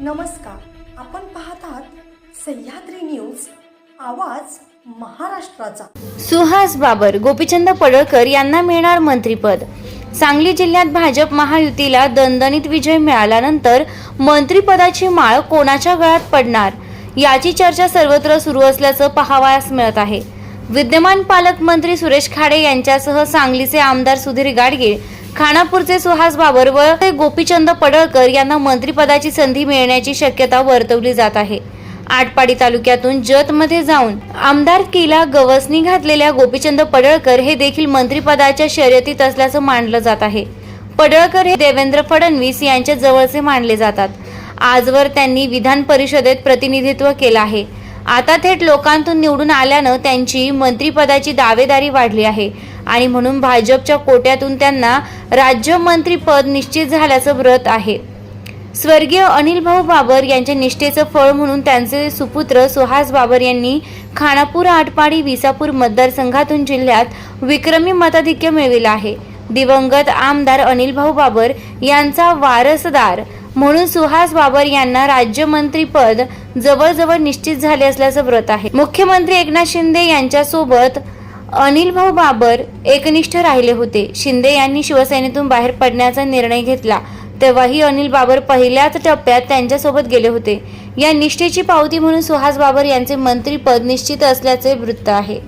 नमस्कार, आपण पाहत आहात सह्याद्री न्यूज, आवाज महाराष्ट्राचा। सुहास बाबर, गोपीचंद पडळकर यांना मिळणार मंत्रिपद। सांगली जिल्ह्यात भाजप महायुतीला दणदणीत विजय मिळाल्यानंतर मंत्रिपदाची माळ कोणाच्या गळ्यात पडणार याची चर्चा सर्वत्र सुरू असल्याचं पाहावयास मिळत आहे। विद्यमान पालकमंत्री सुरेश खाडे यांच्यासह सांगलीचे आमदार सुधीर गाडगीळ, खानापूरचे सुहास बाबर व गोपीचंद पडळकर यांना मंत्रिपदाची संधी मिळण्याची शक्यता वर्तवली जात आहे। आटपाडी तालुक्यातून जतमध्ये जाऊन आमदारकीला गवसणी घातलेल्या गोपीचंद पडळकर हे देखील मंत्रिपदाच्या शर्यतीत असल्याचं मानलं जात आहे। पडळकर हे देवेंद्र फडणवीस यांच्या जवळचे मानले जातात। आजवर त्यांनी विधान परिषदेत प्रतिनिधित्व केलं आहे। आता थेट लोकांतून निवडून आल्यानं त्यांची मंत्रिपदाची दावेदारी वाढली आहे आणि म्हणून भाजपच्या कोट्यातून त्यांना राज्यमंत्रीपद निश्चित झाल्याचं व्रत आहे। स्वर्गीय अनिल भाऊ बाबर यांच्या निष्ठेचं फळ म्हणून त्यांचे सुपुत्र सुहास बाबर यांनी खानापूर, आटपाडी, विसापूर मतदारसंघातून जिल्ह्यात विक्रमी मताधिक्य मिळविलं आहे। दिवंगत आमदार अनिल भाऊ बाबर यांचा वारसदार म्हणून सुहास बाबर यांना राज्यमंत्रीपद जवळजवळ निश्चित झाले असल्याचं व्रत आहे। मुख्यमंत्री एकनाथ शिंदे यांच्यासोबत अनिल भाऊ बाबर एकनिष्ठ राहिले होते। शिंदे यांनी शिवसेनेतून बाहेर पडण्याचा निर्णय घेतला तेव्हाही अनिल बाबर पहिल्याच टप्प्यात त्यांच्यासोबत गेले होते। या निष्ठेची पावती म्हणून सुहास बाबर यांचे मंत्रिपद निश्चित असल्याचे वृत्त आहे।